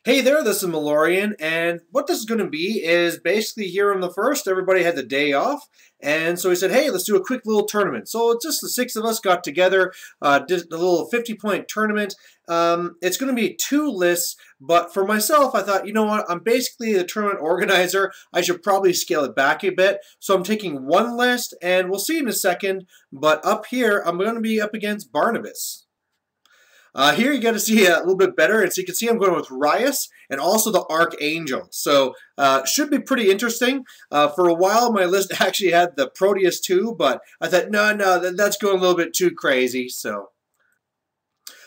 Hey there, this is Malorian, and what this is going to be is basically here on the first, everybody had the day off, and so we said, hey, let's do a quick little tournament. So it's just the six of us got together, did a little 50-point tournament. It's going to be two lists, but for myself, I thought, you know what, I'm basically the tournament organizer. I should probably scale it back a bit. So I'm taking one list, and we'll see in a second, but up here, I'm going to be up against Barnabas. Here you got to see a little bit better, and so you can see I'm going with Rhyas and also the Archangel. So should be pretty interesting. For a while, my list actually had the Proteus too, but I thought, no, that's going a little bit too crazy. So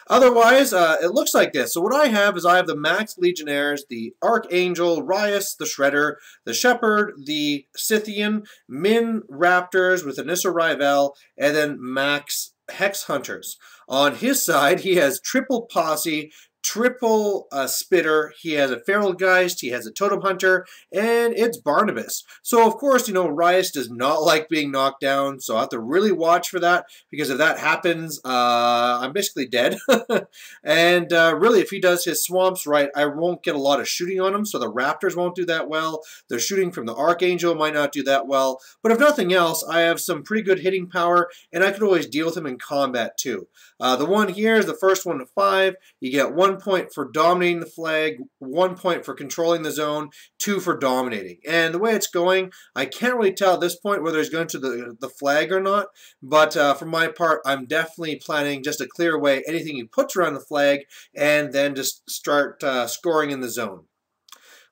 otherwise, it looks like this. So what I have is I have the Max Legionnaires, the Archangel, Rhyas, the Shredder, the Shepherd, the Scythian, Min Raptors with Anissa Rival, and then Max Hex Hunters. On his side, he has triple Posse, triple Spitter, he has a Feral Geist, he has a Totem Hunter, and it's Barnabas. So, of course, you know, Rhyas does not like being knocked down, so I have to really watch for that, because if that happens, I'm basically dead. And really, if he does his swamps right, I won't get a lot of shooting on him, so the Raptors won't do that well. The shooting from the Archangel might not do that well, but if nothing else, I have some pretty good hitting power, and I could always deal with him in combat too. The one here is the first one to 5. You get 1 point for dominating the flag, 1 point for controlling the zone, 2 for dominating. And the way it's going, I can't really tell at this point whether he's going to the flag or not, but for my part, I'm definitely planning just to clear away anything he puts around the flag and then just start scoring in the zone.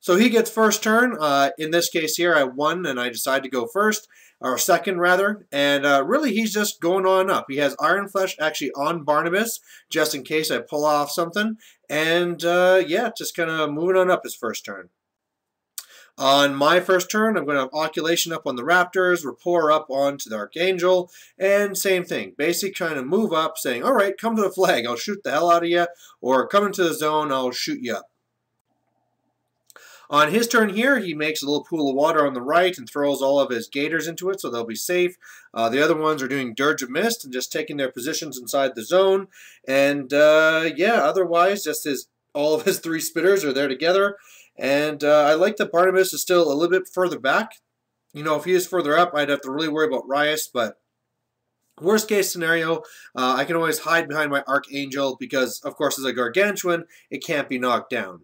So he gets first turn. In this case here, I won, and I decided to go first, or second rather, and really he's just going on up. He has Iron Flesh actually on Barnabas, just in case I pull off something, and yeah, just kind of moving on up his first turn. On my first turn, I'm going to have Oculation up on the Raptors, Rapport up onto the Archangel, and same thing. Basically trying to move up, saying, all right, come to the flag, I'll shoot the hell out of you, or come into the zone, I'll shoot you up. On his turn here, he makes a little pool of water on the right and throws all of his gators into it, so they'll be safe. The other ones are doing Dirge of Mist and just taking their positions inside the zone. And yeah, otherwise, just all of his 3 spitters are there together. And I like that Barnabas is still a little bit further back. You know, if he is further up, I'd have to really worry about Rhyas, but worst case scenario, I can always hide behind my Archangel because, of course, as a Gargantuan, it can't be knocked down.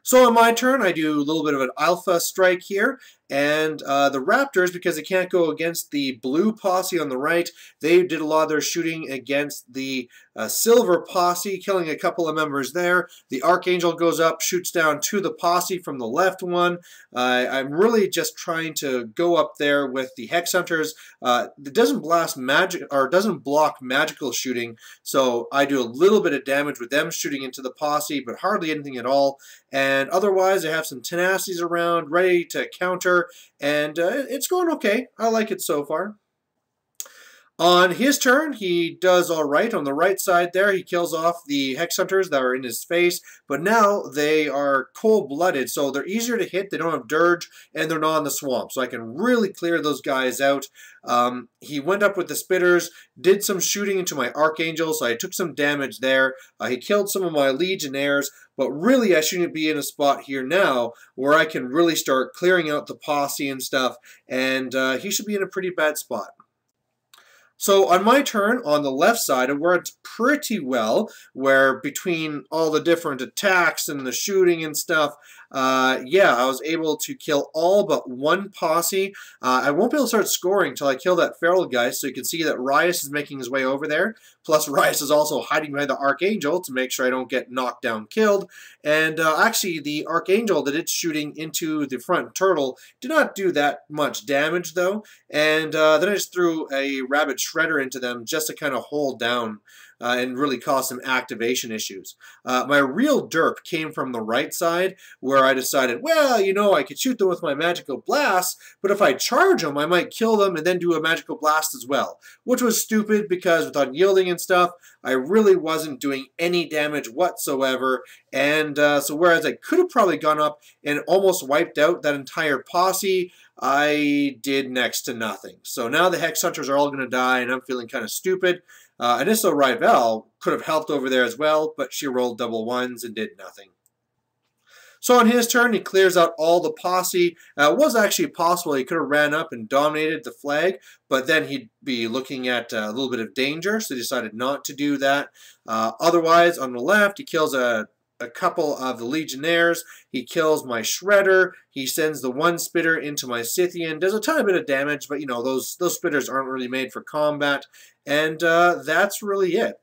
So on my turn, I do a little bit of an alpha strike here, and the Raptors, because they can't go against the blue posse on the right, they did a lot of their shooting against the silver posse, killing a couple of members there. The Archangel goes up, shoots down to the posse from the left one. I'm really just trying to go up there with the Hex Hunters. It doesn't blast magic, or doesn't block magical shooting, so I do a little bit of damage with them shooting into the posse, but hardly anything at all. And otherwise, I have some tenacities around, ready to counter, and it's going okay. I like it so far. On his turn, he does all right. On the right side there, he kills off the Hex Hunters that are in his face, but now they are cold-blooded, so they're easier to hit. They don't have Dirge, and they're not in the swamp, so I can really clear those guys out. He went up with the Spitters, did some shooting into my Archangel, so I took some damage there. He killed some of my Legionnaires, but really I shouldn't be in a spot here now where I can really start clearing out the posse and stuff, and he should be in a pretty bad spot. So on my turn, on the left side, it worked pretty well, where between all the different attacks and the shooting and stuff, yeah, I was able to kill all but 1 posse. I won't be able to start scoring until I kill that Feral Geist, so you can see that Rhyas is making his way over there. Plus, Rhyas is also hiding behind the Archangel to make sure I don't get knocked down, killed. And actually, the Archangel that it's shooting into the front turtle did not do that much damage, though. And then I just threw a Rabbit Shredder into them just to kind of hold down and really cause some activation issues. My real derp came from the right side, where I decided, well, you know, I could shoot them with my magical blast, but if I charge them, I might kill them and then do a magical blast as well, which was stupid because with unyielding and stuff, I really wasn't doing any damage whatsoever, and so whereas I could have probably gone up and almost wiped out that entire posse, I did next to nothing. So now the Hex Hunters are all going to die, and I'm feeling kind of stupid. Anissa Rival could have helped over there as well, but she rolled double 1s and did nothing. So on his turn, he clears out all the posse. It was actually possible he could have ran up and dominated the flag, but then he'd be looking at a little bit of danger, so he decided not to do that. Otherwise, on the left, he kills a couple of the Legionnaires. He kills my Shredder. He sends the one Spitter into my Scythian. Does a tiny bit of damage, but you know, those Spitters aren't really made for combat. And that's really it.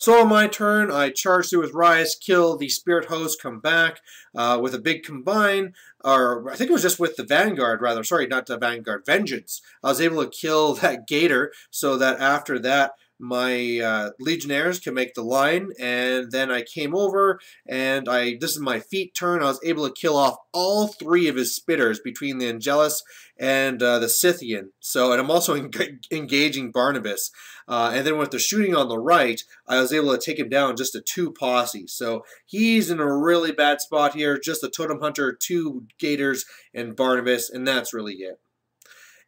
So on my turn, I charge through with Rhyas, kill the Spirit Host, come back with a big combine, or I think it was just with the Vanguard, rather. Sorry, not the Vanguard, Vengeance. I was able to kill that Gator so that after that, my Legionnaires can make the line, and then I came over, and this is my feat turn. I was able to kill off all 3 of his Spitters between the Angelus and the Scythian. So, and I'm also engaging Barnabas. And then with the shooting on the right, I was able to take him down just to 2 posse. So he's in a really bad spot here. Just a Totem Hunter, 2 Gators, and Barnabas, and that's really it.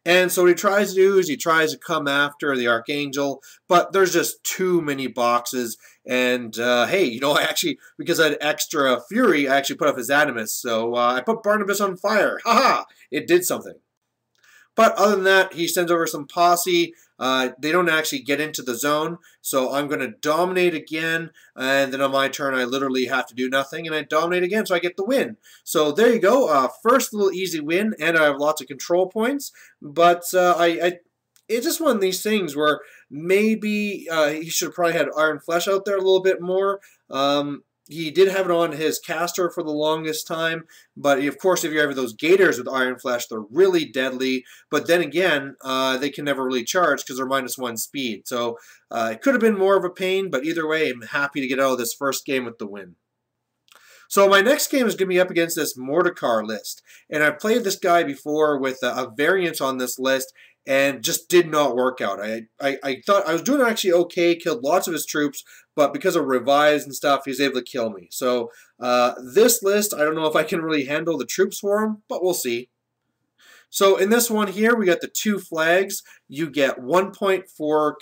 And so what he tries to do is he tries to come after the Archangel, but there's just too many boxes. And hey, you know, I actually, because I had extra fury, I actually put up his Animus. So I put Barnabas on fire. Haha! It did something. But other than that, he sends over some posse. They don't actually get into the zone, so I'm going to dominate again, and then on my turn, I literally have to do nothing, and I dominate again, so I get the win. So there you go. First little easy win, and I have lots of control points, but it's just one of these things where maybe he should have probably had Iron Flesh out there a little bit more. He did have it on his caster for the longest time, but of course, if you have those Gators with Iron Flesh, they're really deadly. But then again, they can never really charge because they're -1 speed. So it could have been more of a pain, but either way, I'm happy to get out of this first game with the win. So my next game is going to be up against this Mordekar list. And I've played this guy before with a variant on this list, and just did not work out. I thought I was doing actually okay, killed lots of his troops, but because of revives and stuff, he was able to kill me. So this list, I don't know if I can really handle the troops for him, but we'll see. So in this one here, we got the 2 flags. You get 1 point for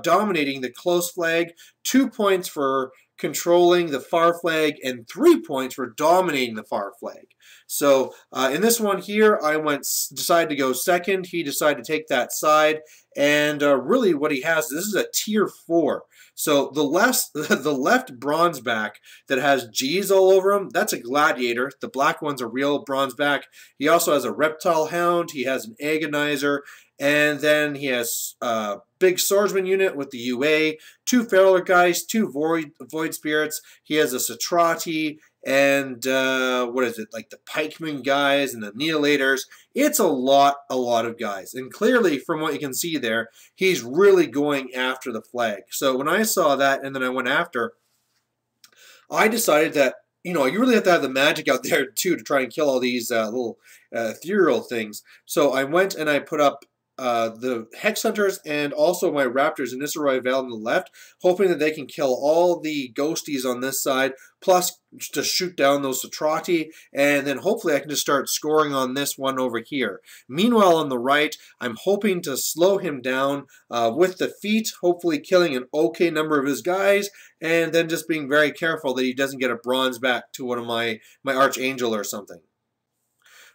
dominating the close flag, 2 points for controlling the far flag, and 3 points for dominating the far flag. So in this one here, I decided to go second. He decided to take that side, and really what he has, this is a tier 4. So the left bronze back that has G's all over him, that's a gladiator. The black one's a real bronze back. He also has a reptile hound. He has an agonizer. And then he has a big swordsman unit with the UA, 2 feral guys, 2 void spirits. He has a Satrati and what is it, like the pikemen guys and the neolators. It's a lot of guys. And clearly, from what you can see there, he's really going after the flag. So when I saw that and then I went after, I decided that, you know, you really have to have the magic out there too to try and kill all these little ethereal things. So I went and I put up the Hex Hunters and also my Raptors in Nisseroy Vale on the left, hoping that they can kill all the ghosties on this side, plus to shoot down those Satrati, and then hopefully I can just start scoring on this one over here. Meanwhile, on the right, I'm hoping to slow him down with the feet, hopefully killing an okay number of his guys, and then just being very careful that he doesn't get a bronze back to one of my archangel or something.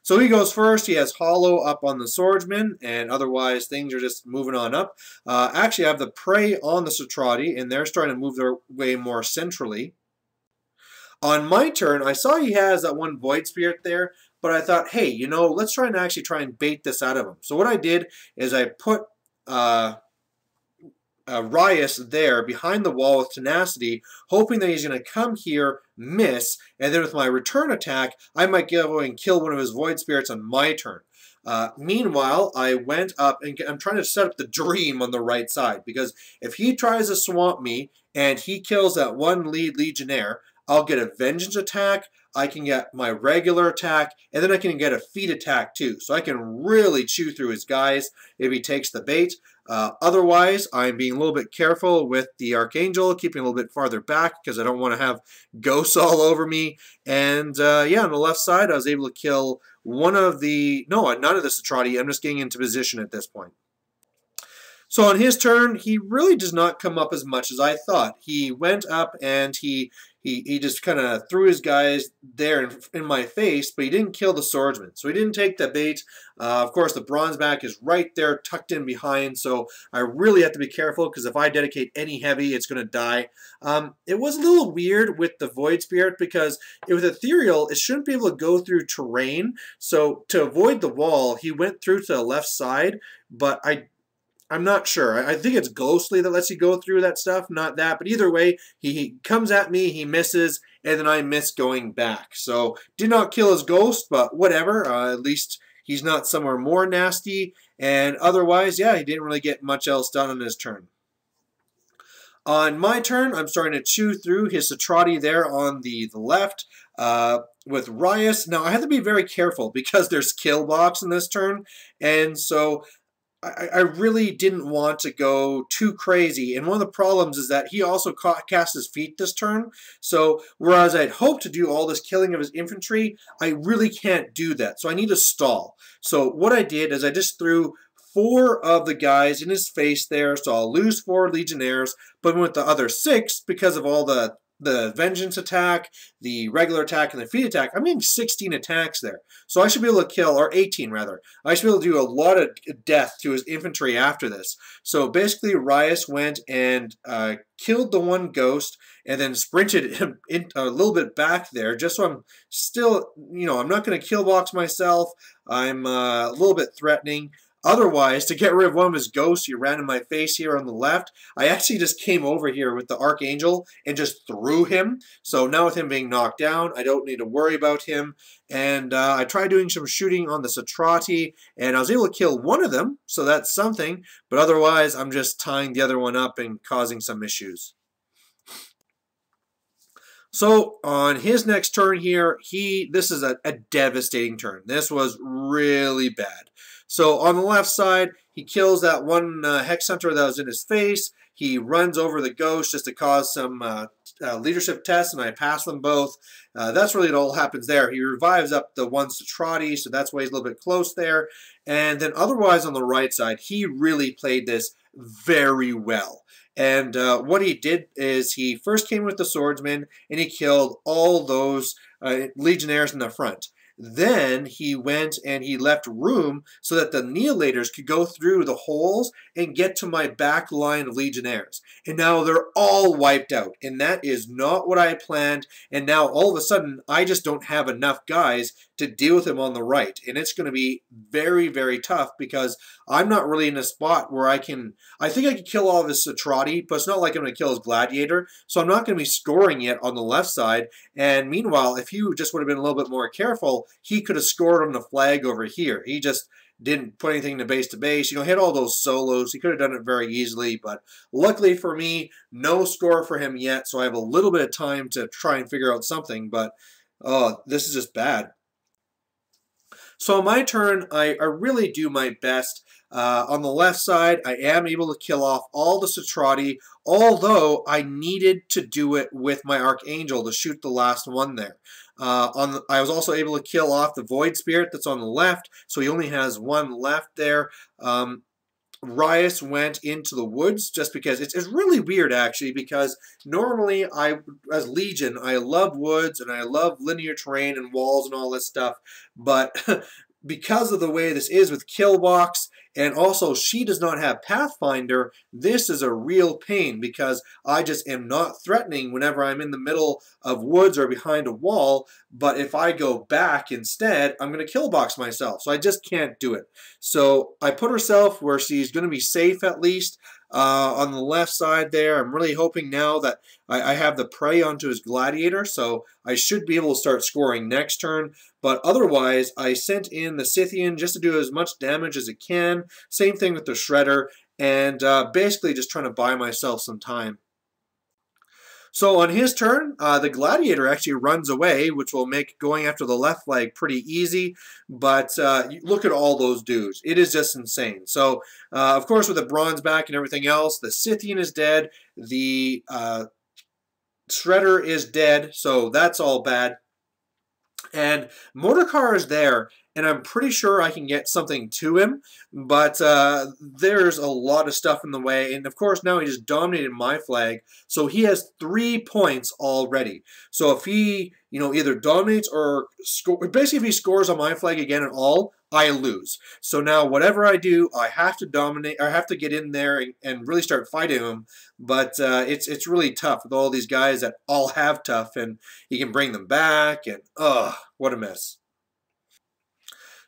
So he goes first. He has Hollow up on the Swordsman, and otherwise things are just moving on up. Actually, I have the Prey on the Satrati, and they're starting to move their way more centrally. On my turn, I saw he has that 1 Void Spirit there, but I thought, hey, you know, let's try and bait this out of him. So what I did is I put Rhyas there behind the wall with Tenacity, hoping that he's going to come here, miss, and then with my return attack, I might go and kill one of his Void Spirits on my turn. Meanwhile, I went up, and I'm trying to set up the Dream on the right side, because if he tries to swamp me, and he kills that 1 lead Legionnaire, I'll get a Vengeance attack, I can get my regular attack, and then I can get a feat attack too. So I can really chew through his guys if he takes the bait. Otherwise, I'm being a little bit careful with the Archangel, keeping a little bit farther back because I don't want to have ghosts all over me. And yeah, on the left side, I was able to kill none of the Satrati. I'm just getting into position at this point. So on his turn, he really does not come up as much as I thought. He went up and he he just kind of threw his guys there in my face, but he didn't kill the swordsman. So he didn't take the bait. Of course, the bronzeback is right there tucked in behind, so I really have to be careful because if I dedicate any heavy, it's going to die. It was a little weird with the Void Spirit because with Ethereal, it shouldn't be able to go through terrain. So to avoid the wall, he went through to the left side, but I'm not sure. I think it's Ghostly that lets you go through that stuff, not that. But either way, he comes at me, he misses, and then I miss going back. So did not kill his ghost, but whatever. At least he's not somewhere more nasty. And otherwise, yeah, he didn't really get much else done on his turn. On my turn, I'm starting to chew through his Satrati there on the left with Rhyas. Now, I have to be very careful because there's kill box in this turn, and so I really didn't want to go too crazy. And one of the problems is that he also cast his feet this turn. So whereas I'd hoped to do all this killing of his infantry, I really can't do that. So I need to stall. So what I did is I just threw 4 of the guys in his face there. So I'll lose 4 legionnaires. But with the other 6, because of all the vengeance attack, the regular attack, and the feet attack, I'm getting 16 attacks there. So I should be able to kill, or 18 rather. I should be able to do a lot of death to his infantry after this. So basically, Rhyas went and killed the one ghost, and then sprinted him a little bit back there, just so I'm still, I'm not going to kill box myself. I'm a little bit threatening. Otherwise, to get rid of one of his ghosts, he ran in my face here on the left. I actually just came over here with the archangel and just threw him. So now with him being knocked down, I don't need to worry about him. And I tried doing some shooting on the Satrati, and I was able to kill one of them, so that's something. But otherwise, I'm just tying the other one up and causing some issues. So on his next turn here, this is a devastating turn. This was really bad. So on the left side, he kills that one Hex Hunter that was in his face. He runs over the ghost just to cause some leadership tests, and I pass them both. That's really it all happens there. He revives up the one Satrati, so that's why he's a little bit close there. And then otherwise on the right side, he really played this very well. And what he did is he first came with the swordsman, and he killed all those legionnaires in the front. Then he went and he left room so that the Annihilators could go through the holes and get to my back line of Legionnaires. And now they're all wiped out. And that is not what I planned. And now all of a sudden, I just don't have enough guys to deal with him on the right. And it's going to be very, very tough because I'm not really in a spot where I think I can kill all of his Satrati, but it's not like I'm going to kill his Gladiator. So I'm not going to be scoring yet on the left side. And meanwhile, if he just would have been a little bit more careful, he could have scored on the flag over here. He just didn't put anything to base. Hit all those solos. He could have done it very easily, but luckily for me, no score for him yet, so I have a little bit of time to try and figure out something, but this is just bad. So on my turn, I really do my best. On the left side, I am able to kill off all the Satrati, although I needed to do it with my Archangel to shoot the last one there. I was also able to kill off the Void Spirit that's on the left, so he only has one left there. Rhyas went into the woods just because it's really weird actually, because normally as Legion I love woods and I love linear terrain and walls and all this stuff, but because of the way this is with Killbox, and also she does not have Pathfinder, this is a real pain because I just am not threatening whenever I'm in the middle of woods or behind a wall, but if I go back instead, I'm going to Killbox myself, so I just can't do it. So I put herself where she's going to be safe at least. On the left side there, I'm really hoping now that I have the prey onto his Gladiator, so I should be able to start scoring next turn. But otherwise, I sent in the Scythian just to do as much damage as it can. Same thing with the Shredder, and basically just trying to buy myself some time. So on his turn, the Gladiator actually runs away, which will make going after the left flag pretty easy. But look at all those dudes. It is just insane. So, of course, with the bronze back and everything else, the Scythian is dead. The Shredder is dead, so that's all bad. And Mordecai is there, and I'm pretty sure I can get something to him, but there's a lot of stuff in the way. And of course, now he just dominated my flag, so he has 3 points already. So if he, either dominates or basically if he scores on my flag again at all, I lose. So now whatever I do, I have to dominate. I have to get in there and really start fighting him. But it's really tough with all these guys that all have tough, and he can bring them back, and what a mess.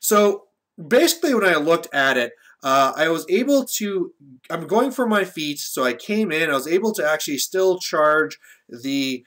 So basically, when I looked at it, I was able to. I'm going for my feet, so I came in. I was able to actually still charge the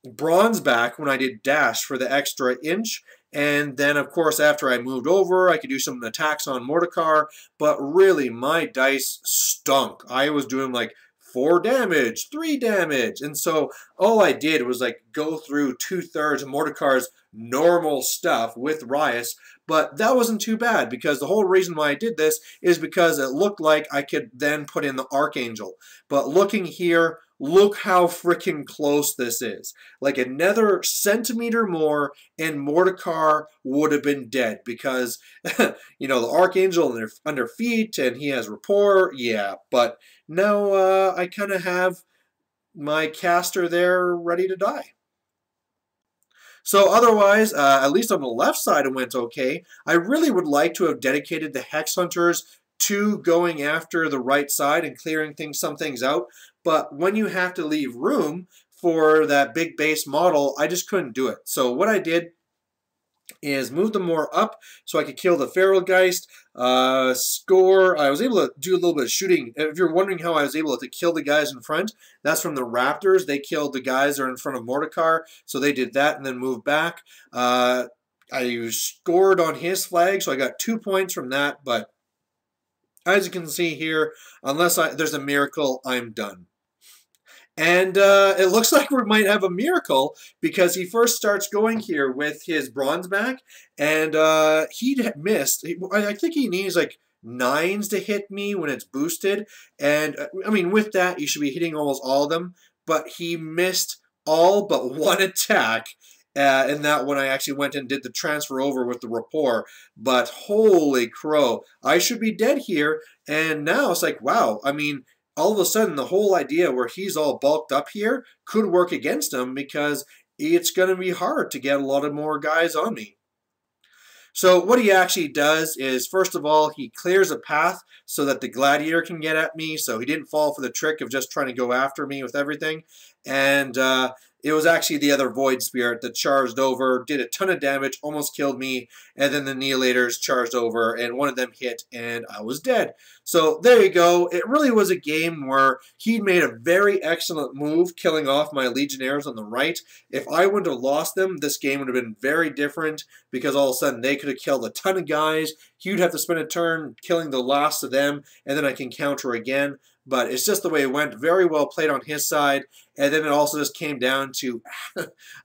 bronze back when I did dash for the extra inch. And then, of course, after I moved over, I could do some attacks on Mordecai. But really, my dice stunk. I was doing like 4 damage, 3 damage. And so all I did was like go through 2/3 of Mordecai's normal stuff with Rhyas, but that wasn't too bad because the whole reason why I did this is because it looked like I could then put in the archangel. But looking here, look how freaking close this is. Like another centimeter more and Mordecai would have been dead because, the archangel under feet and he has rapport, yeah, but now I kind of have my caster there ready to die. So otherwise, at least on the left side, it went okay. I really would like to have dedicated the Hex Hunters to going after the right side and clearing some things out. But when you have to leave room for that big base model, I just couldn't do it. So what I did is move them more up so I could kill the Feral Geist, score. I was able to do a little bit of shooting. If you're wondering how I was able to kill the guys in front, that's from the Raptors. They killed the guys that are in front of Mordecai, so they did that and then moved back. I scored on his flag, so I got 2 points from that, but as you can see here, unless there's a miracle, I'm done. And it looks like we might have a miracle because he first starts going here with his bronze back, and he missed. I think he needs like 9s to hit me when it's boosted. And I mean, with that, you should be hitting almost all of them. But he missed all but one attack. In that one, I actually went and did the transfer over with the rapport. But holy crow, I should be dead here. And now it's like, wow, I mean, all of a sudden the whole idea where he's all bulked up here could work against him because it's going to be hard to get a lot of more guys on me. So what he actually does is, first of all, he clears a path so that the gladiator can get at me, so he didn't fall for the trick of just trying to go after me with everything. And it was actually the other void spirit that charged over, did a ton of damage, almost killed me, and then the annihilators charged over, and one of them hit, and I was dead. So there you go. It really was a game where he made a very excellent move, killing off my legionnaires on the right. If I wouldn't have lost them, this game would have been very different because all of a sudden they could have killed a ton of guys. He'd have to spend a turn killing the last of them, and then I can counter again. But it's just the way it went. Very well played on his side. And then it also just came down to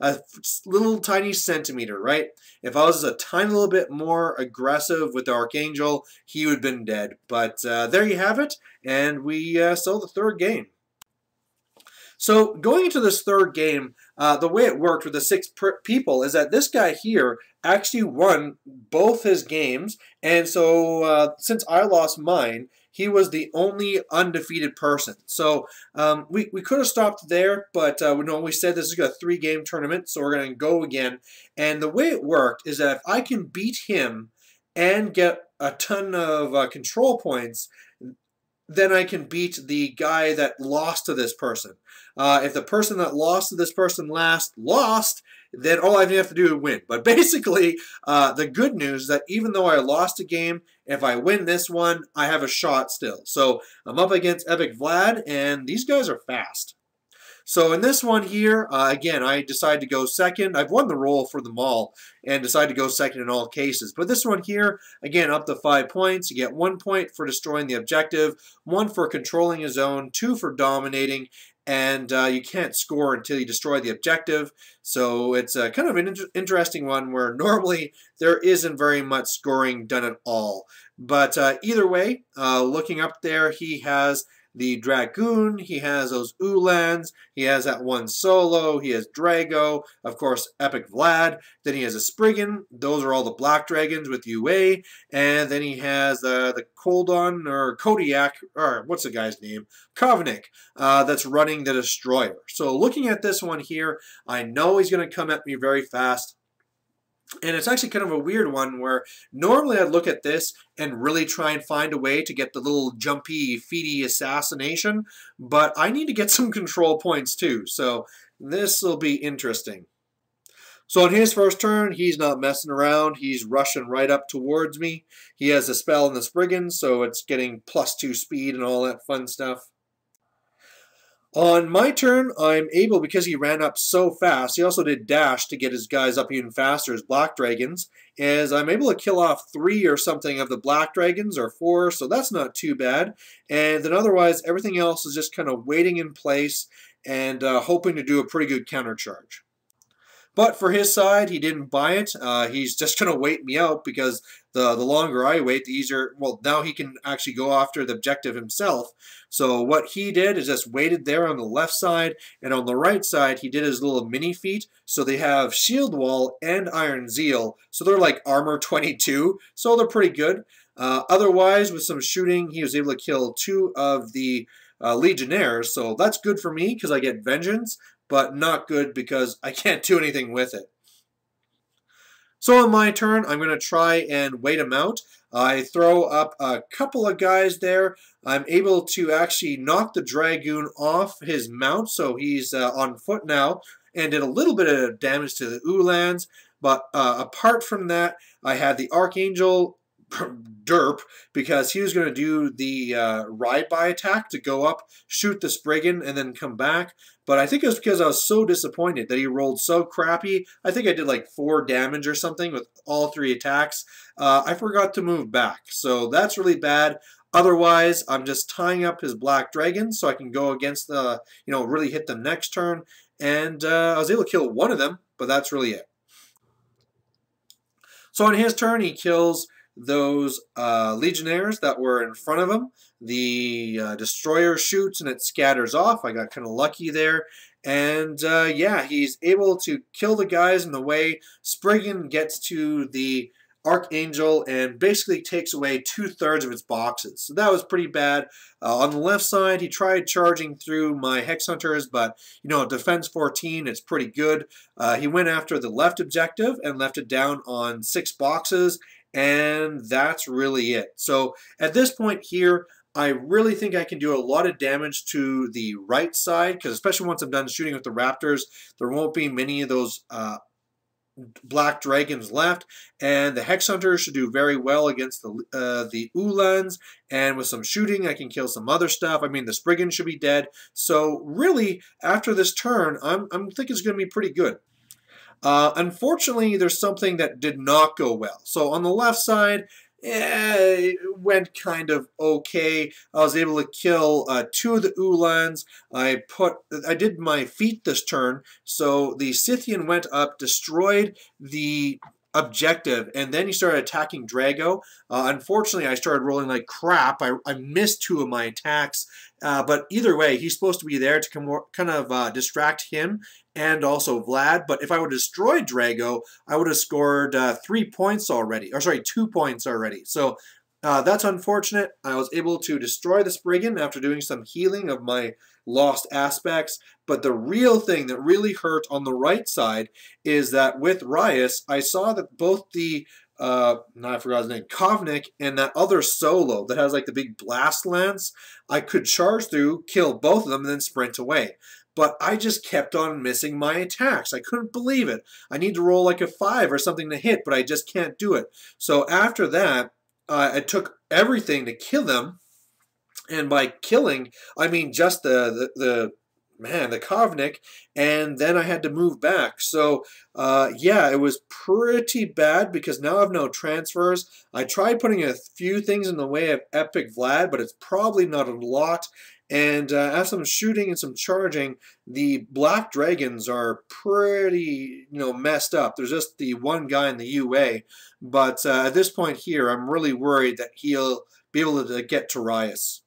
a little tiny centimeter, right? If I was a tiny little bit more aggressive with the Archangel, he would have been dead. But there you have it. And we saw the third game. So going into this third game, the way it worked with the 6 people is that this guy here actually won both his games. And so since I lost mine, he was the only undefeated person. So we could have stopped there, but we said this is a 3-game tournament, so we're going to go again. And the way it worked is that if I can beat him and get a ton of control points, then I can beat the guy that lost to this person. If the person that lost to this person lost, then all I have to do is win. But basically, the good news is that even though I lost a game, if I win this one, I have a shot still. So I'm up against Epic Vlad, and these guys are fast. So in this one here, again, I decided to go second. I've won the roll for them all and decided to go second in all cases. But this one here, again, up to 5 points. You get 1 point for destroying the objective, 1 for controlling a zone, 2 for dominating, and you can't score until you destroy the objective. So it's kind of an interesting one where normally there isn't very much scoring done at all. But either way, looking up there, he has the Dragoon, he has those Ulans, he has that one Solo, he has Drago, of course Epic Vlad, then he has a Spriggan, those are all the Black Dragons with UA, and then he has the Koldon, or Kodiak, or what's the guy's name? Kovnik, that's running the Destroyer. So looking at this one here, I know he's going to come at me very fast. And it's actually kind of a weird one where normally I'd look at this and really try and find a way to get the little jumpy, feedy assassination, but I need to get some control points too, so this will be interesting. So on his first turn, he's not messing around. He's rushing right up towards me. He has a spell in the Spriggan, so it's getting +2 speed and all that fun stuff. On my turn, I'm able, because he ran up so fast, he also did dash to get his guys up even faster, his Black Dragons, is I'm able to kill off 3 or something of the Black Dragons, or 4, so that's not too bad. And then otherwise, everything else is just kind of waiting in place and hoping to do a pretty good counter charge. But for his side, he didn't buy it. He's just going to wait me out because the longer I wait, the easier. Well, now he can actually go after the objective himself. So what he did is just waited there on the left side, and on the right side, he did his little mini feat. So they have Shield Wall and Iron Zeal. So they're like Armor 22. So they're pretty good. Otherwise, with some shooting, he was able to kill 2 of the Legionnaires. So that's good for me because I get Vengeance, but not good because I can't do anything with it. So on my turn, I'm going to try and wait him out. I throw up a couple of guys there. I'm able to actually knock the Dragoon off his mount, so he's on foot now, and did a little bit of damage to the Ulans. But apart from that, I had the Archangel derp, because he was going to do the ride-by attack to go up, shoot the Spriggan, and then come back. But I think it was because I was so disappointed that he rolled so crappy. I think I did like 4 damage or something with all 3 attacks. I forgot to move back, so that's really bad. Otherwise, I'm just tying up his Black Dragon so I can go against the, really hit them next turn. And I was able to kill 1 of them, but that's really it. So on his turn, he kills those Legionnaires that were in front of him. The Destroyer shoots and it scatters off. I got kind of lucky there. And yeah, he's able to kill the guys in the way. Spriggan gets to the Archangel and basically takes away 2/3 of its boxes. So that was pretty bad. On the left side, he tried charging through my Hex Hunters, but, defense 14, it's pretty good. He went after the left objective and left it down on 6 boxes. And that's really it. So at this point here, I really think I can do a lot of damage to the right side, because especially once I'm done shooting with the Raptors, there won't be many of those Black Dragons left, and the Hex Hunters should do very well against the Ulans, and with some shooting I can kill some other stuff. I mean, the Spriggan should be dead. So really, after this turn, I'm thinking it's going to be pretty good. Unfortunately, there's something that did not go well. So on the left side, it went kind of okay. I was able to kill 2 of the Ulans. I did my feat this turn, so the Scythian went up, destroyed the objective, and then he started attacking Drago. Unfortunately, I started rolling like crap. I missed 2 of my attacks, but either way, he's supposed to be there to kind of distract him and also Vlad. But if I would have destroyed Drago, I would have scored 3 points already, or sorry, 2 points already. So that's unfortunate. I was able to destroy the Spriggan after doing some healing of my lost aspects. But the real thing that really hurt on the right side is that with Rhyas, I saw that both the now I forgot his name, Kovnik, and that other Solo that has like the big blast lance, I could charge through, kill both of them, and then sprint away. But I just kept on missing my attacks. I couldn't believe it. I need to roll like a 5 or something to hit, but I just can't do it. So after that, I took everything to kill them. And by killing, I mean just the Kovnik, and then I had to move back. So, yeah, it was pretty bad because now I have no transfers. I tried putting a few things in the way of Epic Vlad, but it's probably not a lot. And after some shooting and some charging, the Black Dragons are pretty, messed up. There's just the one guy in the UA. But at this point here, I'm really worried that he'll be able to get to Rhyas.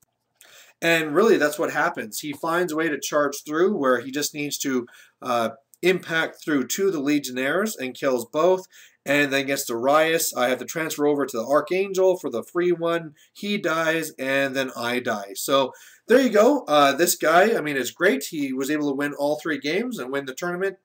And really, that's what happens. He finds a way to charge through where he just needs to impact through 2 of the Legionnaires and kills both. And then gets to Rhyas. I have to transfer over to the Archangel for the free one. He dies, and then I die. So there you go. This guy, I mean, is great. He was able to win all 3 games and win the tournament.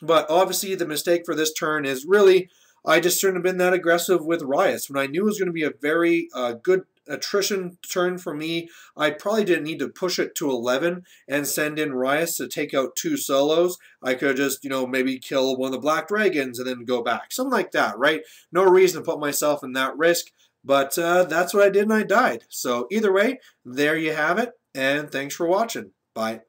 But obviously, the mistake for this turn is really, I just shouldn't have been that aggressive with Rhyas. When I knew it was going to be a very good attrition turn for me, I probably didn't need to push it to 11 and send in Rhyas to take out 2 solos. I could just, maybe kill one of the Black Dragons and then go back. Something like that, right? No reason to put myself in that risk. But that's what I did, and I died. So either way, there you have it. And thanks for watching. Bye.